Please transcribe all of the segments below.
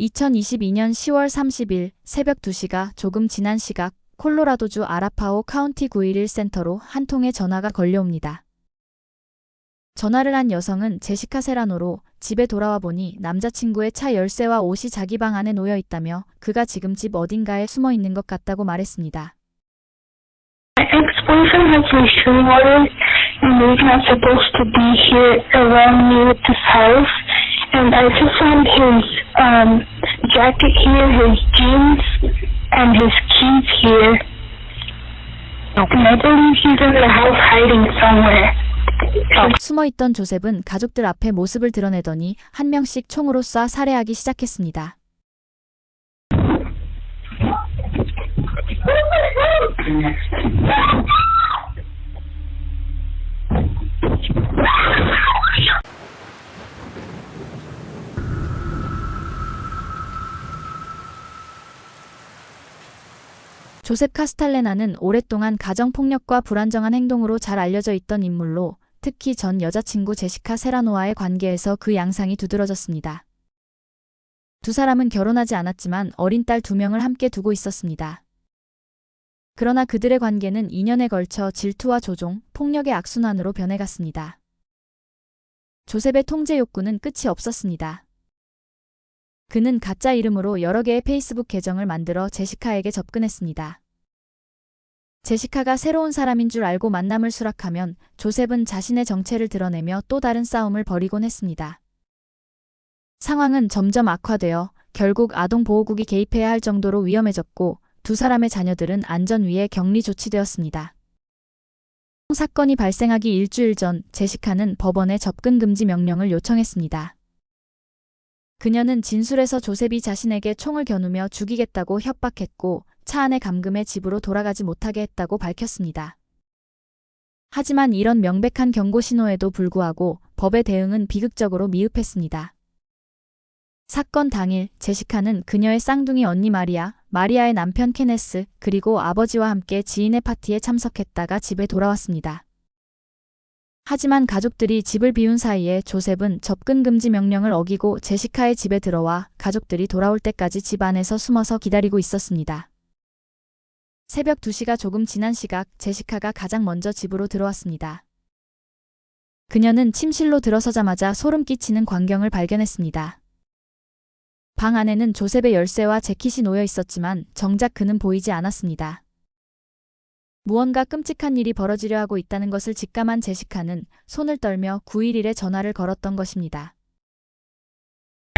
2022년 10월 30일 새벽 2시가 조금 지난 시각 콜로라도주 아라파호 카운티 911 센터로 한 통의 전화가 걸려옵니다. 전화를 한 여성은 제시카 세라노로 집에 돌아와 보니 남자친구의 차 열쇠와 옷이 자기 방 안에 놓여 있다며 그가 지금 집 어딘가에 숨어 있는 것 같다고 말했습니다. My ex-boyfriend has restraining orders and he's not supposed to be here around me with this house. And I just found his jacket here, his jeans, and his keys here. And I believe he's in the house hiding somewhere. 숨어있던 조셉은 가족들 앞에 모습을 드러내더니 한 명씩 총으로 쏴 살해하기 시작했습니다. 조셉 카스탈레나는 오랫동안 가정폭력과 불안정한 행동으로 잘 알려져 있던 인물로 특히 전 여자친구 제시카 세라노와의 관계에서 그 양상이 두드러졌습니다. 두 사람은 결혼하지 않았지만 어린 딸 2명을 함께 두고 있었습니다. 그러나 그들의 관계는 2년에 걸쳐 질투와 조종, 폭력의 악순환으로 변해갔습니다. 조셉의 통제 욕구는 끝이 없었습니다. 그는 가짜 이름으로 여러 개의 페이스북 계정을 만들어 제시카에게 접근했습니다. 제시카가 새로운 사람인 줄 알고 만남을 수락하면 조셉은 자신의 정체를 드러내며 또 다른 싸움을 벌이곤 했습니다. 상황은 점점 악화되어 결국 아동보호국이 개입해야 할 정도로 위험해졌고 두 사람의 자녀들은 안전 위에 격리 조치되었습니다. 사건이 발생하기 일주일 전 제시카는 법원에 접근 금지 명령을 요청했습니다. 그녀는 진술에서 조셉이 자신에게 총을 겨누며 죽이겠다고 협박했고 차 안에 감금해 집으로 돌아가지 못하게 했다고 밝혔습니다. 하지만 이런 명백한 경고 신호에도 불구하고 법의 대응은 비극적으로 미흡했습니다. 사건 당일 제시카는 그녀의 쌍둥이 언니 마리아의 남편 케네스, 그리고 아버지와 함께 지인의 파티에 참석했다가 집에 돌아왔습니다. 하지만 가족들이 집을 비운 사이에 조셉은 접근 금지 명령을 어기고 제시카의 집에 들어와 가족들이 돌아올 때까지 집 안에서 숨어서 기다리고 있었습니다. 새벽 2시가 조금 지난 시각 제시카가 가장 먼저 집으로 들어왔습니다. 그녀는 침실로 들어서자마자 소름 끼치는 광경을 발견했습니다. 방 안에는 조셉의 열쇠와 재킷이 놓여 있었지만 정작 그는 보이지 않았습니다. 무언가 끔찍한 일이 벌어지려 하고 있다는 것을 직감한 제시카는 손을 떨며 911에 전화를 걸었던 것입니다.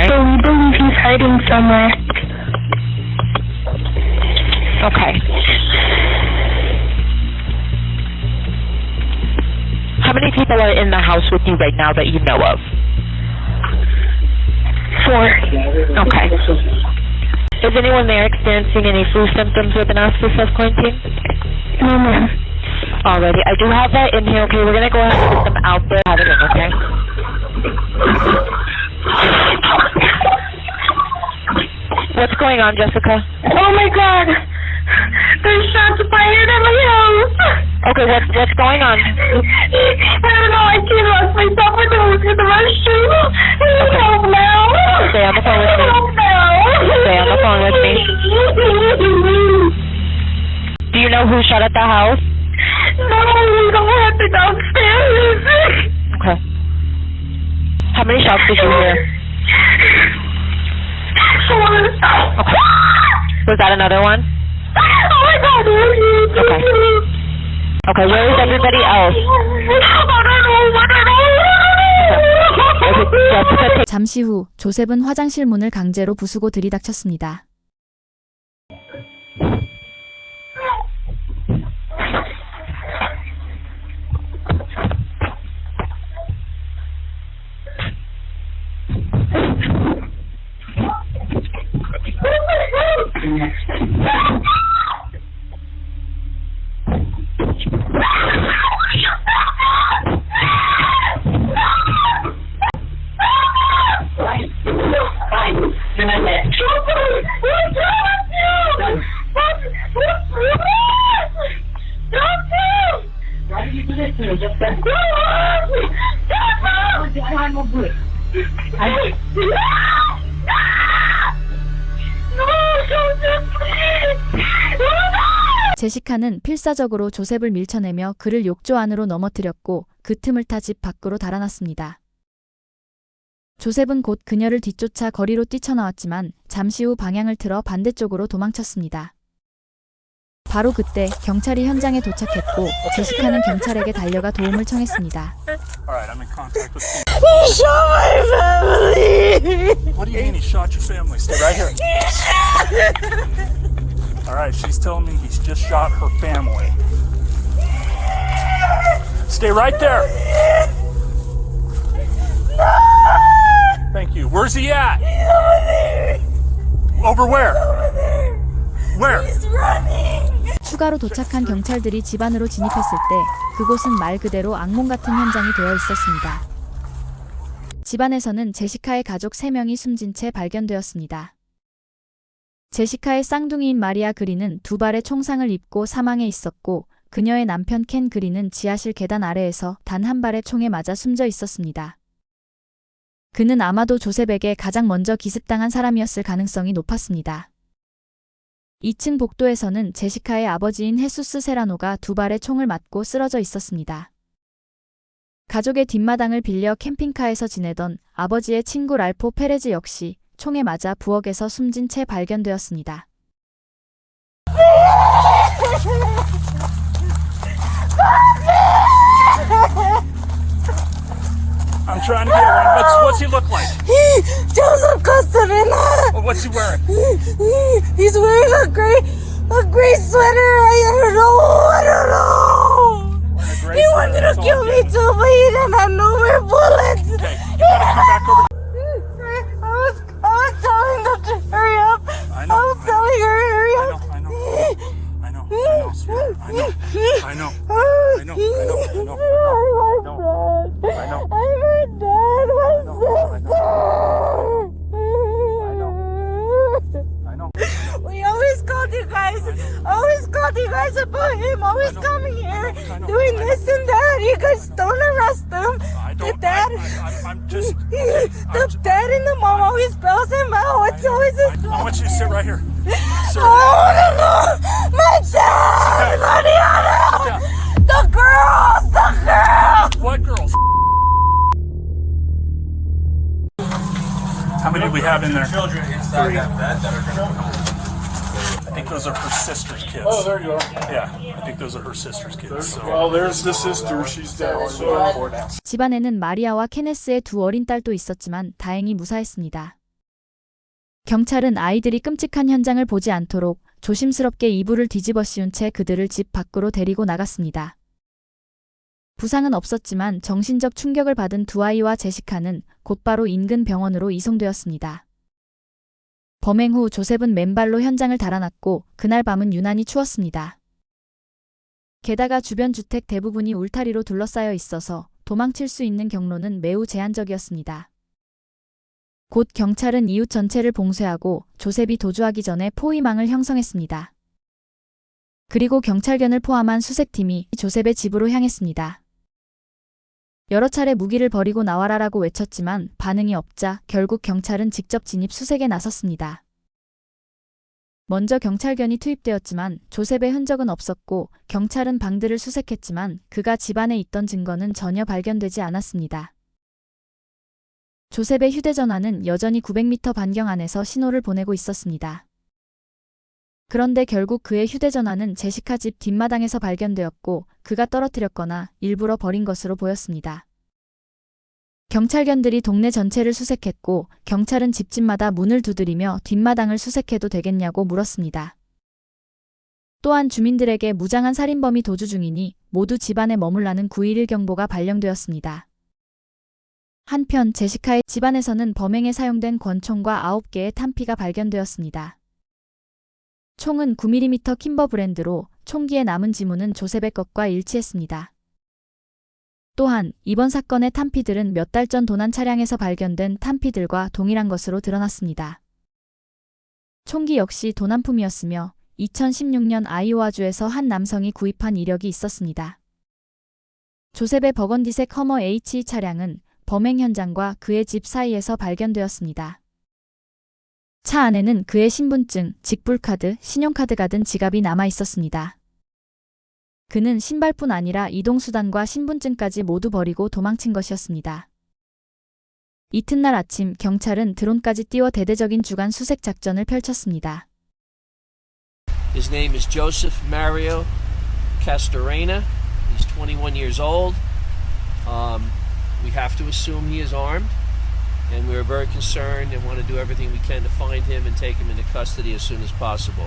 So we believe he's hiding somewhere. Okay. How many people are in the house with you right now that you know of? 4. Okay. Is anyone there experiencing any flu symptoms or been asked for self-quarantine? No, ma'am. Alrighty, I do have that in here. Okay, we're gonna go ahead and get them out there. Have it in, okay? What's going on, Jessica? Oh my God! There's shots fired at my house! Okay, what's going on? I don't know, I can't lost myself in the restroom. Help now! Stay on the phone with me. Help now! Stay on the phone with me. Do you know who shot at the house? No, we don't have to downstairs. Okay. How many shots did you hear? 4. Okay. Was that another one? Oh my God! Okay. Okay, where is everybody else? Jessica, 잠시 후 조셉은 화장실 문을 강제로 부수고 들이닥쳤습니다. Why did you do this to me, Jessica? I don't have no good. 제시카는 필사적으로 조셉을 밀쳐내며 그를 욕조 안으로 넘어뜨렸고 그 틈을 타 집 밖으로 달아났습니다. 조셉은 곧 그녀를 뒤쫓아 거리로 뛰쳐나왔지만 잠시 후 방향을 틀어 반대쪽으로 도망쳤습니다. 바로 그때 경찰이 현장에 도착했고 제시카는 경찰에게 달려가 도움을 청했습니다. Alright, I'm in contact with you. He shot my family! What do you mean he shot your family? Stay right here. Alright, she's telling me he's just shot her family. Stay right there. Thank you. Where's he at? Over where? Where? He's running! 추가로 도착한 경찰들이 집 안으로 진입했을 때 그곳은 말 그대로 악몽 같은 현장이 되어 있었습니다. 집 안에서는 제시카의 가족 3명이 숨진 채 발견되었습니다. 제시카의 쌍둥이인 마리아 그린은 2발의 총상을 입고 사망해 있었고 그녀의 남편 켄 그린은 지하실 계단 아래에서 단 1발의 총에 맞아 숨져 있었습니다. 그는 아마도 조셉에게 가장 먼저 기습당한 사람이었을 가능성이 높았습니다. 2층 복도에서는 제시카의 아버지인 헤수스 세라노가 2발의 총을 맞고 쓰러져 있었습니다. 가족의 뒷마당을 빌려 캠핑카에서 지내던 아버지의 친구 랄포 페레즈 역시 총에 맞아 부엌에서 숨진 채 발견되었습니다. I'm trying to get one. What's he look like? Joseph Costarena! What's he wearing? He's wearing a gray sweater. I don't know. Wearing a gray He sweater, wanted that's to all kill I'm me getting. too, but he didn't have no more bullets. Okay, you gotta come back over. I was telling them to hurry up. I know, I was telling her to hurry up. Sweetheart. I know. I know. I know. I'm her dad, my sister. I know. We always called you guys about him, always coming here, doing this and that. You guys don't arrest him. The dad, I'm just. the dad and the mom always bails him out. It's always his I want you to sit right here. Sit I wanna know my dad, Mariana, the girls. What girls? How many do we have in there? Children inside that bed that are going to come. I think those are her sister's kids. Oh, there you are. Yeah, I think those are her sister's kids. So. Well, there's the sister. She's dead. So. 집안에는 마리아와 케네스의 2 어린 딸도 있었지만 다행히 무사했습니다. 경찰은 아이들이 끔찍한 현장을 보지 않도록 조심스럽게 이불을 뒤집어 씌운 채 그들을 집 밖으로 데리고 나갔습니다. 부상은 없었지만 정신적 충격을 받은 2 아이와 제시카는 곧바로 인근 병원으로 이송되었습니다. 범행 후 조셉은 맨발로 현장을 달아났고 그날 밤은 유난히 추웠습니다. 게다가 주변 주택 대부분이 울타리로 둘러싸여 있어서 도망칠 수 있는 경로는 매우 제한적이었습니다. 곧 경찰은 이웃 전체를 봉쇄하고 조셉이 도주하기 전에 포위망을 형성했습니다. 그리고 경찰견을 포함한 수색팀이 조셉의 집으로 향했습니다. 여러 차례 무기를 버리고 나와라라고 외쳤지만 반응이 없자 결국 경찰은 직접 진입 수색에 나섰습니다. 먼저 경찰견이 투입되었지만 조셉의 흔적은 없었고 경찰은 방들을 수색했지만 그가 집안에 있던 증거는 전혀 발견되지 않았습니다. 조셉의 휴대전화는 여전히 900m 반경 안에서 신호를 보내고 있었습니다. 그런데 결국 그의 휴대전화는 제시카 집 뒷마당에서 발견되었고 그가 떨어뜨렸거나 일부러 버린 것으로 보였습니다. 경찰견들이 동네 전체를 수색했고 경찰은 집집마다 문을 두드리며 뒷마당을 수색해도 되겠냐고 물었습니다. 또한 주민들에게 무장한 살인범이 도주 중이니 모두 집안에 머물라는 911 경보가 발령되었습니다. 한편 제시카의 집안에서는 범행에 사용된 권총과 9개의 탄피가 발견되었습니다. 총은 9mm 킴버 브랜드로 총기에 남은 지문은 조셉의 것과 일치했습니다. 또한 이번 사건의 탄피들은 몇 달 전 도난 차량에서 발견된 탄피들과 동일한 것으로 드러났습니다. 총기 역시 도난품이었으며 2016년 아이오와주에서 한 남성이 구입한 이력이 있었습니다. 조셉의 버건디색 허머 HE 차량은 범행 현장과 그의 집 사이에서 발견되었습니다. 차 안에는 그의 신분증, 직불카드, 신용카드가 든 지갑이 남아 있었습니다. 그는 신발뿐 아니라 이동수단과 신분증까지 모두 버리고 도망친 것이었습니다. 이튿날 아침 경찰은 드론까지 띄워 대대적인 주간 수색 작전을 펼쳤습니다. His name is Joseph Mario Castorena. He's 21 years old. We have to assume he is armed, and we are very concerned and want to do everything we can to find him and take him into custody as soon as possible.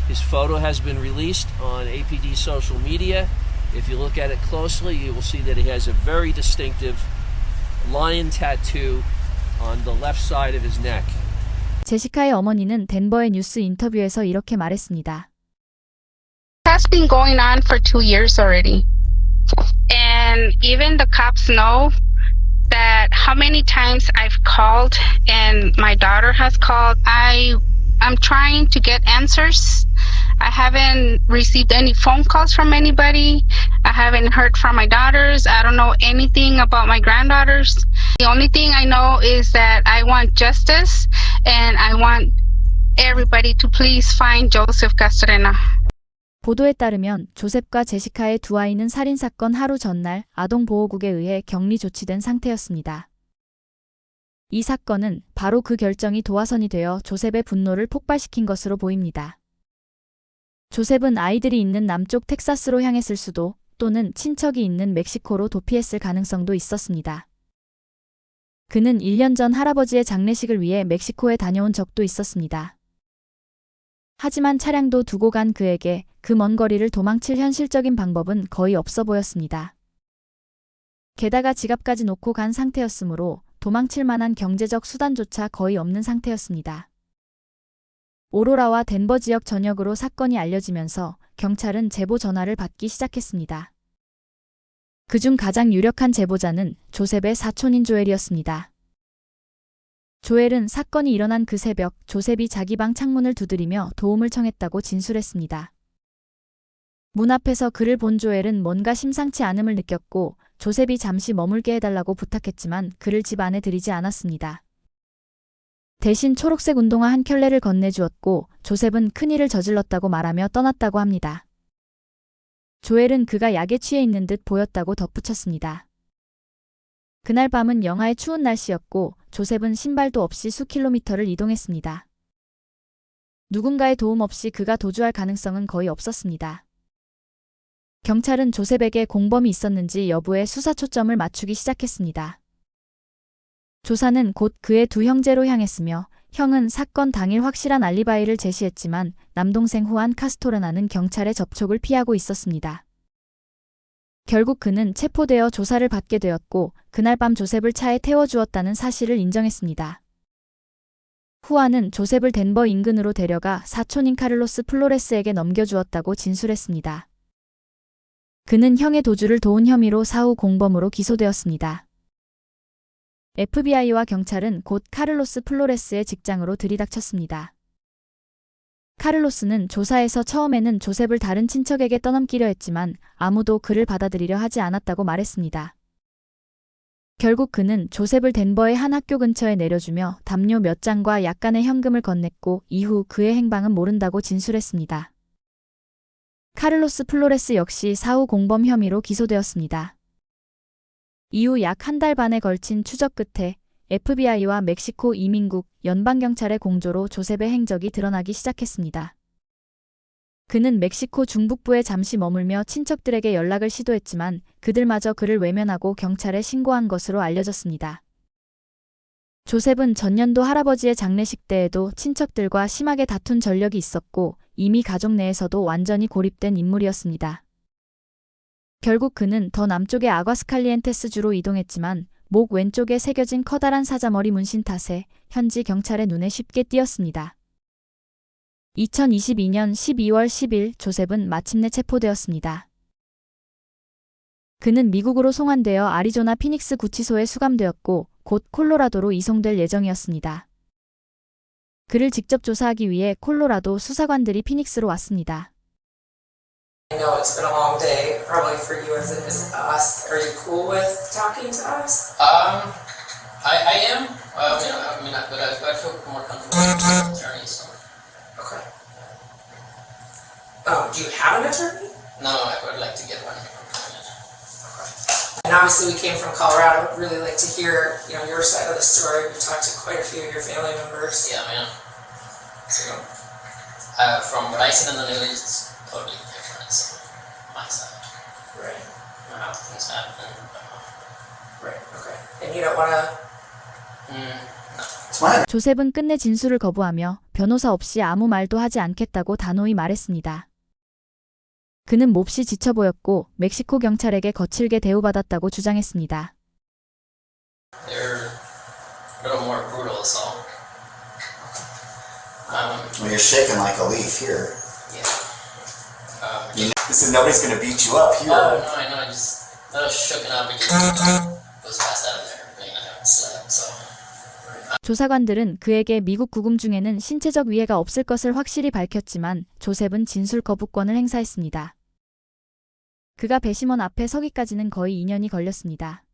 His photo has been released on APD social media. If you look at it closely, you will see that he has a very distinctive lion tattoo on the left side of his neck. 제시카의 어머니는 덴버의 뉴스 인터뷰에서 이렇게 말했습니다. Has been going on for 2 years already. And even the cops know that how many times I've called and my daughter has called. I'm trying to get answers. I haven't received any phone calls from anybody. I haven't heard from my daughters. I don't know anything about my granddaughters. The only thing I know is that I want justice and I want everybody to please find Joseph Castorena. 보도에 따르면 조셉과 제시카의 두 아이는 살인사건 하루 전날 아동보호국에 의해 격리 조치된 상태였습니다. 이 사건은 바로 그 결정이 도화선이 되어 조셉의 분노를 폭발시킨 것으로 보입니다. 조셉은 아이들이 있는 남쪽 텍사스로 향했을 수도 또는 친척이 있는 멕시코로 도피했을 가능성도 있었습니다. 그는 1년 전 할아버지의 장례식을 위해 멕시코에 다녀온 적도 있었습니다. 하지만 차량도 두고 간 그에게 그 먼 거리를 도망칠 현실적인 방법은 거의 없어 보였습니다. 게다가 지갑까지 놓고 간 상태였으므로 도망칠 만한 경제적 수단조차 거의 없는 상태였습니다. 오로라와 덴버 지역 전역으로 사건이 알려지면서 경찰은 제보 전화를 받기 시작했습니다. 그중 가장 유력한 제보자는 조셉의 사촌인 조엘이었습니다. 조엘은 사건이 일어난 그 새벽 조셉이 자기 방 창문을 두드리며 도움을 청했다고 진술했습니다. 문 앞에서 그를 본 조엘은 뭔가 심상치 않음을 느꼈고 조셉이 잠시 머물게 해달라고 부탁했지만 그를 집 안에 들이지 않았습니다. 대신 초록색 운동화 한 켤레를 건네주었고 조셉은 큰일을 저질렀다고 말하며 떠났다고 합니다. 조엘은 그가 약에 취해 있는 듯 보였다고 덧붙였습니다. 그날 밤은 영하의 추운 날씨였고 조셉은 신발도 없이 수킬로미터를 이동했습니다. 누군가의 도움 없이 그가 도주할 가능성은 거의 없었습니다. 경찰은 조셉에게 공범이 있었는지 여부에 수사 초점을 맞추기 시작했습니다. 조사는 곧 그의 두 형제로 향했으며 형은 사건 당일 확실한 알리바이를 제시했지만 남동생 후안 카스토레나는 경찰의 접촉을 피하고 있었습니다. 결국 그는 체포되어 조사를 받게 되었고 그날 밤 조셉을 차에 태워주었다는 사실을 인정했습니다. 후안은 조셉을 덴버 인근으로 데려가 사촌인 카를로스 플로레스에게 넘겨주었다고 진술했습니다. 그는 형의 도주를 도운 혐의로 사후 공범으로 기소되었습니다. FBI와 경찰은 곧 카를로스 플로레스의 직장으로 들이닥쳤습니다. 카를로스는 조사에서 처음에는 조셉을 다른 친척에게 떠넘기려 했지만 아무도 그를 받아들이려 하지 않았다고 말했습니다. 결국 그는 조셉을 덴버의 한 학교 근처에 내려주며 담요 몇 장과 약간의 현금을 건넸고 이후 그의 행방은 모른다고 진술했습니다. 카를로스 플로레스 역시 사후 공범 혐의로 기소되었습니다. 이후 약 한 달 반에 걸친 추적 끝에 FBI와 멕시코 이민국 연방경찰의 공조로 조셉의 행적이 드러나기 시작했습니다. 그는 멕시코 중북부에 잠시 머물며 친척들에게 연락을 시도했지만 그들마저 그를 외면하고 경찰에 신고한 것으로 알려졌습니다. 조셉은 전년도 할아버지의 장례식 때에도 친척들과 심하게 다툰 전력이 있었고 이미 가족 내에서도 완전히 고립된 인물이었습니다. 결국 그는 더 남쪽의 아과스칼리엔테스주로 이동했지만 목 왼쪽에 새겨진 커다란 사자머리 문신 탓에 현지 경찰의 눈에 쉽게 띄었습니다. 2022년 12월 10일 조셉은 마침내 체포되었습니다. 그는 미국으로 송환되어 아리조나 피닉스 구치소에 수감되었고 곧 콜로라도로 이송될 예정이었습니다. 그를 직접 조사하기 위해 콜로라도 수사관들이 피닉스로 왔습니다. I know it's been a long day, probably for you as it is us. Are you cool with talking to us? I am. I mean, but I feel more comfortable with attorneys. So. Okay. Do you have an attorney? No, I would like to get one. And obviously we came from Colorado, I'd really like to hear, your side of the story. We talked to quite a few of your family members. Yeah, man. So, from what I seen in the news, it's totally different. So, my side. Right. How things happen. Right, okay. And you don't wanna No. 조셉은 끝내 진술을 거부하며 변호사 없이 아무 말도 하지 않겠다고 단호히 말했습니다. 그는 몹시 지쳐 보였고 멕시코 경찰에게 거칠게 대우받았다고 주장했습니다. They're a little more brutal, so. Well, you're shaking like a leaf here. Yeah. You know, so nobody's gonna beat you up here. Oh, no, I know. I was shooken up and was passed out of there. I haven't slept, so. 조사관들은 그에게 미국 구금 중에는 신체적 위해가 없을 것을 확실히 밝혔지만 조셉은 진술 거부권을 행사했습니다. 그가 배심원 앞에 서기까지는 거의 2년이 걸렸습니다.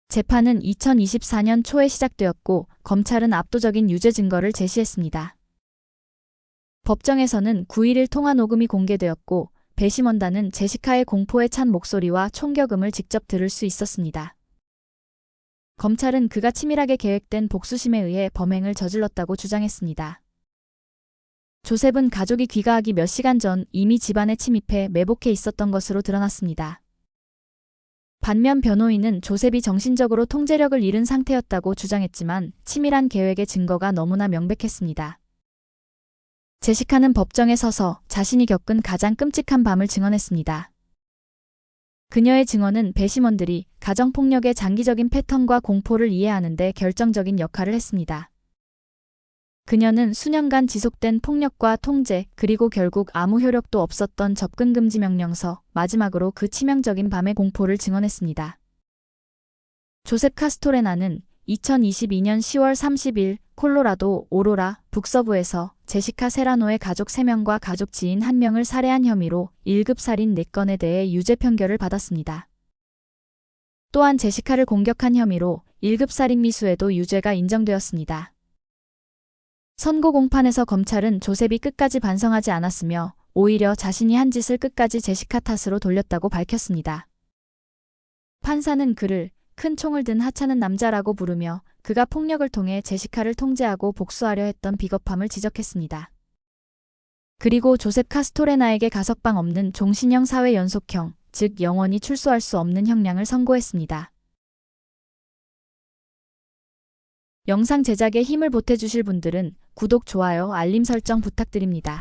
재판은 2024년 초에 시작되었고 검찰은 압도적인 유죄 증거를 제시했습니다. 법정에서는 9.11 통화 녹음이 공개되었고 배심원단은 제시카의 공포에 찬 목소리와 총격음을 직접 들을 수 있었습니다. 검찰은 그가 치밀하게 계획된 복수심에 의해 범행을 저질렀다고 주장했습니다. 조셉은 가족이 귀가하기 몇 시간 전 이미 집안에 침입해 매복해 있었던 것으로 드러났습니다. 반면 변호인은 조셉이 정신적으로 통제력을 잃은 상태였다고 주장했지만 치밀한 계획의 증거가 너무나 명백했습니다. 제시카는 법정에 서서 자신이 겪은 가장 끔찍한 밤을 증언했습니다. 그녀의 증언은 배심원들이 가정폭력의 장기적인 패턴과 공포를 이해하는 데 결정적인 역할을 했습니다. 그녀는 수년간 지속된 폭력과 통제, 그리고 결국 아무 효력도 없었던 접근금지 명령서, 마지막으로 그 치명적인 밤의 공포를 증언했습니다. 조셉 카스토레나는 2022년 10월 30일 콜로라도 오로라 북서부에서 제시카 세라노의 가족 3명과 가족 지인 1명을 살해한 혐의로 1급 살인 4건에 대해 유죄 판결을 받았습니다. 또한 제시카를 공격한 혐의로 1급 살인 미수에도 유죄가 인정되었습니다. 선고 공판에서 검찰은 조셉이 끝까지 반성하지 않았으며 오히려 자신이 한 짓을 끝까지 제시카 탓으로 돌렸다고 밝혔습니다. 판사는 그를 큰 총을 든 하찮은 남자라고 부르며 그가 폭력을 통해 제시카를 통제하고 복수하려 했던 비겁함을 지적했습니다. 그리고 조셉 카스토레나에게 가석방 없는 종신형 사회 연속형, 즉 영원히 출소할 수 없는 형량을 선고했습니다. 영상 제작에 힘을 보태주실 분들은 구독, 좋아요, 알림 설정 부탁드립니다.